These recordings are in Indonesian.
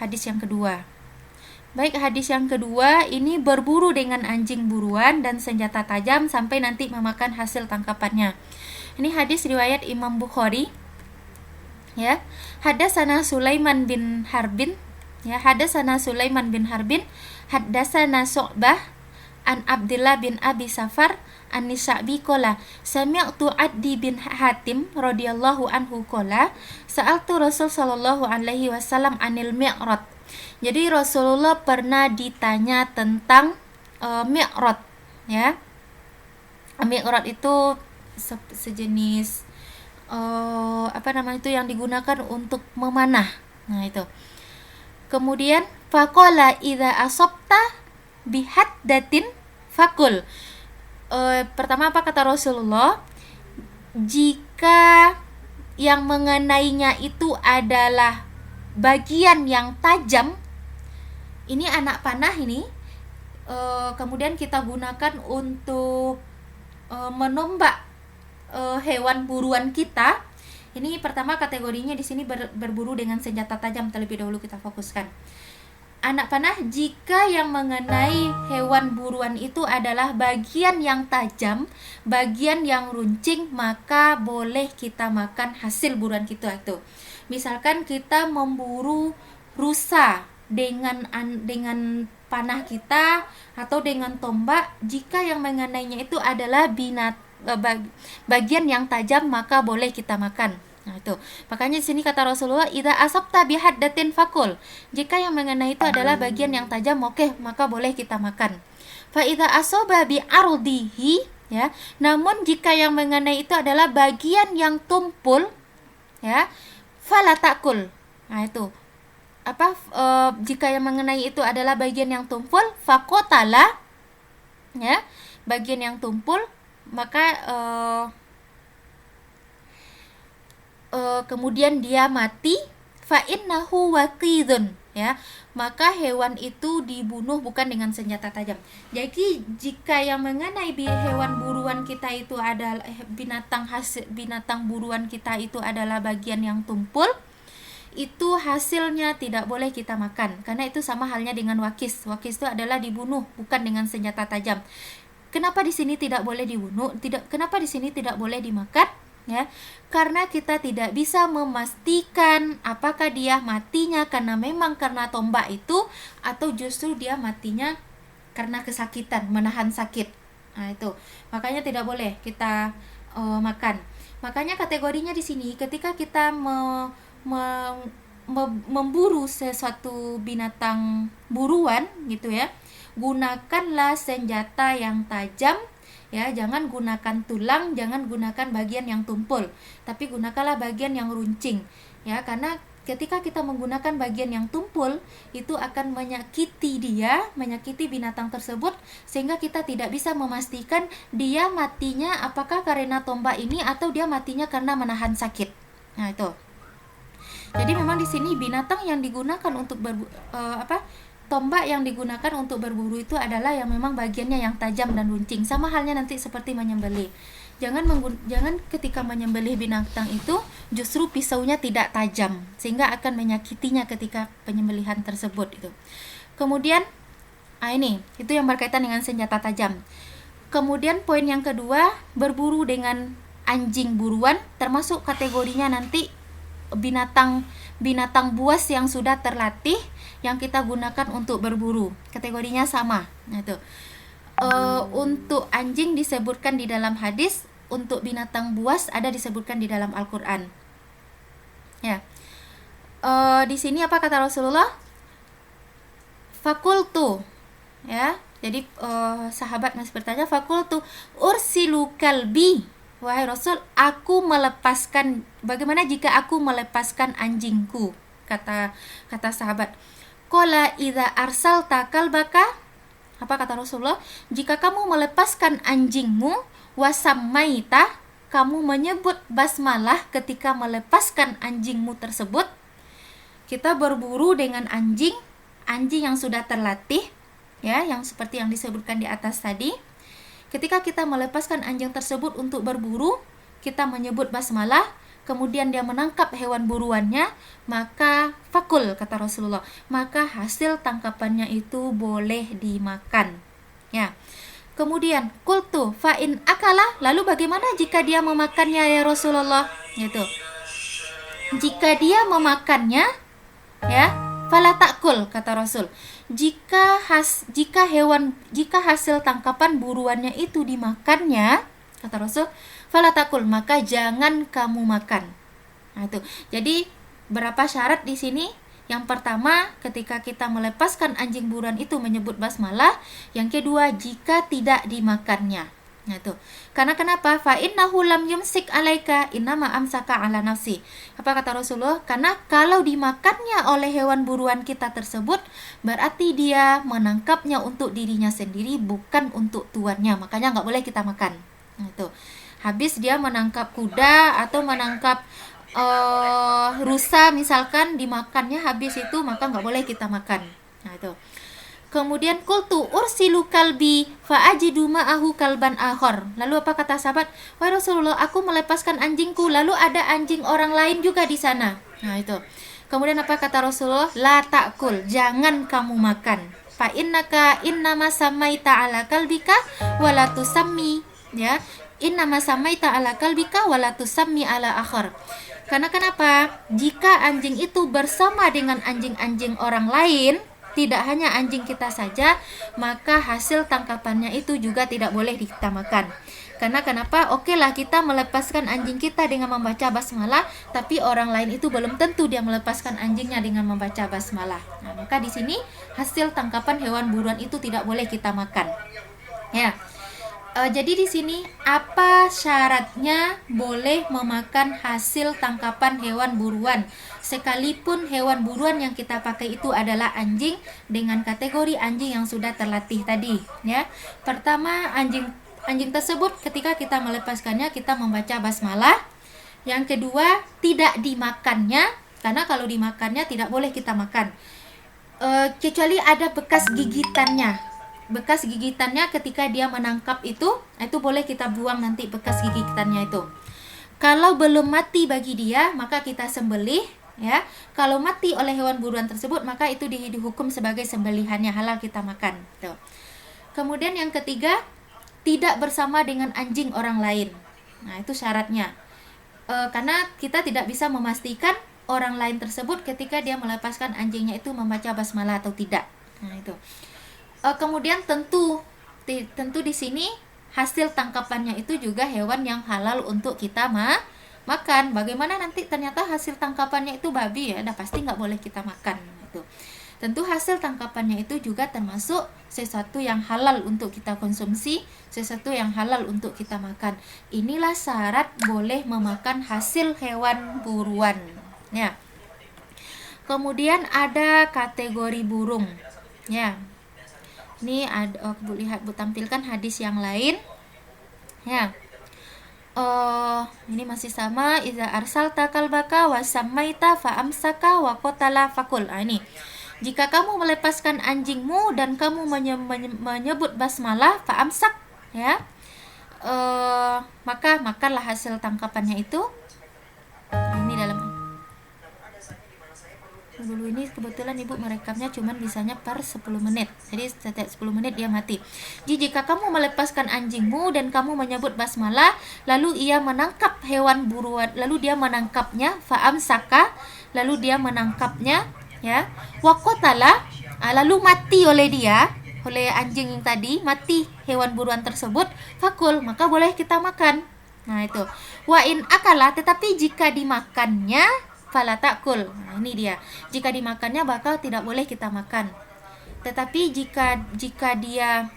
hadis yang kedua. Baik, hadis yang kedua ini berburu dengan anjing buruan dan senjata tajam sampai nanti memakan hasil tangkapannya. Ini hadis riwayat Imam Bukhari. Ya, Hadatsana Sulaiman bin Harbin. Ya, Hadatsana Sulaiman bin Harbin, Hadatsana Syu'bah an Abdullah bin Abi Safar an Nisa'bi qala sami'tu Addi bin Hatim radhiyallahu anhu qala sa'altu Rasul sallallahu alaihi wasallam anil mi'rad. Jadi Rasulullah pernah ditanya tentang mi'rad, ya. Mi'rad itu sejenis itu yang digunakan untuk memanah. Nah, itu. Kemudian faqala idza asabta bihaddatin fakul. Pertama apa kata Rasulullah? Jika yang mengenainya itu adalah bagian yang tajam, ini anak panah ini, kemudian kita gunakan untuk menombak hewan buruan kita. Ini pertama kategorinya di sini berburu dengan senjata tajam, terlebih dahulu kita fokuskan. Anak panah jika yang mengenai hewan buruan itu adalah bagian yang tajam, bagian yang runcing, maka boleh kita makan hasil buruan kita itu. Misalkan kita memburu rusa dengan panah kita atau dengan tombak, jika yang mengenainya itu adalah bagian yang tajam, maka boleh kita makan. Nah, itu. Makanya di sini kata Rasulullah, idza asabta bihaddatin fakul. Jika yang mengenai itu adalah bagian yang tajam, oke, maka boleh kita makan. Fa idza asaba bi ardihi, ya. Namun jika yang mengenai itu adalah bagian yang tumpul, ya, fala takul. Nah, itu. Jika yang mengenai itu adalah bagian yang tumpul, fakotala, ya, bagian yang tumpul, maka kemudian dia mati, fa innahu waqidun, ya, maka hewan itu dibunuh bukan dengan senjata tajam. Jadi jika yang mengenai hewan buruan kita itu adalah binatang buruan kita itu adalah bagian yang tumpul, itu hasilnya tidak boleh kita makan, karena itu sama halnya dengan wakis. Wakis itu adalah dibunuh bukan dengan senjata tajam. Kenapa di sini tidak boleh dibunuh? Kenapa di sini tidak boleh dimakan? Ya, karena kita tidak bisa memastikan apakah dia matinya karena tombak itu, atau justru dia matinya karena kesakitan, menahan sakit. Nah, itu. Makanya tidak boleh kita makan. Makanya kategorinya di sini ketika kita memburu sesuatu binatang buruan gitu, ya, gunakanlah senjata yang tajam, ya, jangan gunakan tulang, jangan gunakan bagian yang tumpul, tapi gunakanlah bagian yang runcing, ya, karena ketika kita menggunakan bagian yang tumpul itu akan menyakiti binatang tersebut, sehingga kita tidak bisa memastikan dia matinya apakah karena tombak ini atau dia matinya karena menahan sakit. Nah, itu. Jadi memang di sini binatang yang digunakan untuk tombak yang digunakan untuk berburu itu adalah yang memang bagiannya yang tajam dan runcing. Sama halnya nanti seperti menyembelih. Jangan ketika menyembelih binatang itu justru pisaunya tidak tajam, sehingga akan menyakitinya ketika penyembelihan tersebut itu. Kemudian ini itu yang berkaitan dengan senjata tajam. Kemudian poin yang kedua, berburu dengan anjing buruan, termasuk kategorinya nanti binatang buas yang sudah terlatih yang kita gunakan untuk berburu, kategorinya sama. Nah, itu. Untuk anjing disebutkan di dalam hadis, untuk binatang buas ada disebutkan di dalam Al-Qur'an. Ya. Di sini apa kata Rasulullah? Fakultu, ya. Jadi sahabat masih bertanya, fakultu ursilu kalbi. Wahai Rasul, aku melepaskan, bagaimana jika aku melepaskan anjingku? Kata sahabat. Qala idza arsalta kalbaka, apa kata Rasulullah? Jika kamu melepaskan anjingmu, wasammaita, kamu menyebut basmalah ketika melepaskan anjingmu tersebut. Kita berburu dengan anjing yang sudah terlatih, ya, yang seperti yang disebutkan di atas tadi. Ketika kita melepaskan anjing tersebut untuk berburu, kita menyebut basmalah, kemudian dia menangkap hewan buruannya, maka fakul, kata Rasulullah, maka hasil tangkapannya itu boleh dimakan. Ya. Kemudian kultu fa in akala, lalu bagaimana jika dia memakannya ya Rasulullah? Gitu. Jika dia memakannya, ya, fala takul, kata Rasul. Jika hasil tangkapan buruannya itu dimakannya, kata Rasul, fala takul, maka jangan kamu makan. Nah, itu. Jadi berapa syarat di sini? Yang pertama, ketika kita melepaskan anjing buruan itu menyebut basmalah. Yang kedua, jika tidak dimakannya. Nah, itu. Karena kenapa? Fa innahu lam yumsik alaika innama amsaka ala nafsi. Apa kata Rasulullah? Karena kalau dimakannya oleh hewan buruan kita tersebut, berarti dia menangkapnya untuk dirinya sendiri, bukan untuk tuannya. Makanya nggak boleh kita makan. Nah, itu. Habis dia menangkap kuda atau menangkap rusa misalkan, dimakannya habis itu, maka nggak boleh kita makan. Nah, itu. Kemudian kultu ursilu kalbi fa ajidu ma'ahu kalban akhar. Lalu apa kata sahabat? Wahai Rasulullah, aku melepaskan anjingku, lalu ada anjing orang lain juga di sana. Nah, itu. Kemudian apa kata Rasulullah? La ta'kul, jangan kamu makan. Fa innaka innama samaita ala kalbika wa la tusammi, ya. Innama samaita ala kalbika wa la tusammi ala akhar. Karena kenapa? Jika anjing itu bersama dengan anjing-anjing orang lain, tidak hanya anjing kita saja, maka hasil tangkapannya itu juga tidak boleh kita makan. Karena kenapa? Oke lah, kita melepaskan anjing kita dengan membaca basmalah, tapi orang lain itu belum tentu dia melepaskan anjingnya dengan membaca basmalah. Nah, maka di sini hasil tangkapan hewan buruan itu tidak boleh kita makan. Ya. Jadi di sini apa syaratnya boleh memakan hasil tangkapan hewan buruan? Sekalipun hewan buruan yang kita pakai itu adalah anjing dengan kategori anjing yang sudah terlatih tadi, ya. Pertama, anjing tersebut ketika kita melepaskannya kita membaca basmalah. Yang kedua, tidak dimakannya, karena kalau dimakannya tidak boleh kita makan. Kecuali ada bekas gigitannya. Bekas gigitannya ketika dia menangkap itu boleh kita buang nanti bekas gigitannya itu. Kalau belum mati bagi dia, maka kita sembelih, ya. Kalau mati oleh hewan buruan tersebut, maka itu dihukum sebagai sembelihannya, halal kita makan. Tuh. Kemudian yang ketiga, tidak bersama dengan anjing orang lain. Nah, itu syaratnya. Karena kita tidak bisa memastikan orang lain tersebut ketika dia melepaskan anjingnya itu membaca basmalah atau tidak. Nah, itu. Kemudian tentu di sini hasil tangkapannya itu juga hewan yang halal untuk kita makan. Bagaimana nanti ternyata hasil tangkapannya itu babi, ya, udah pasti nggak boleh kita makan. Itu. Tentu hasil tangkapannya itu juga termasuk sesuatu yang halal untuk kita konsumsi, sesuatu yang halal untuk kita makan. Inilah syarat boleh memakan hasil hewan buruan. Ya. Kemudian ada kategori burung. Ya. Ini ada, Bu tampilkan hadis yang lain. Ya. Ini masih sama, iza arsalta kalbaka wa samaita fa amsaka wa qatala fakul. Ini. Jika kamu melepaskan anjingmu dan kamu menyebut basmalah fa amsak, ya. Maka makanlah hasil tangkapannya itu. Ini dalam dulu ini kebetulan ibu merekamnya cuman bisanya per 10 menit, jadi setiap 10 menit dia mati. Jadi jika kamu melepaskan anjingmu dan kamu menyebut basmalah, lalu ia menangkap hewan buruan, lalu dia menangkapnya, fa'am saka, lalu dia menangkapnya, ya, waqotala, lalu mati oleh anjing yang tadi, mati hewan buruan tersebut, fakul, maka boleh kita makan. Nah, itu. Wa in akala, tetapi jika dimakannya fala ta'kul. Nah, ini dia. Jika dimakannya bakal tidak boleh kita makan. Tetapi jika dia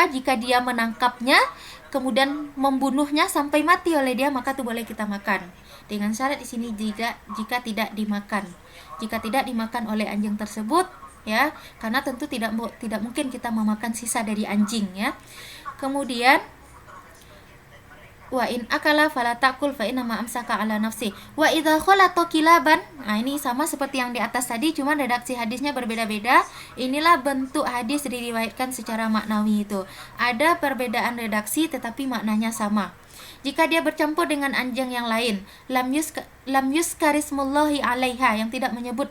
jika dia menangkapnya kemudian membunuhnya sampai mati oleh dia, maka itu boleh kita makan. Dengan syarat di sini jika tidak dimakan. Jika tidak dimakan oleh anjing tersebut, ya, karena tentu tidak mungkin kita memakan sisa dari anjing, ya. Kemudian wa in akala fala ta'kul fa inna ma amsaka ala nafsi wa idza khalata kilaban. Nah, ini sama seperti yang di atas tadi, cuma redaksi hadisnya berbeda-beda. Inilah bentuk hadis diriwayatkan secara maknawi itu. Ada perbedaan redaksi tetapi maknanya sama. Jika dia bercampur dengan anjing yang lain, lam yuskarismullahi alaiha, yang tidak menyebut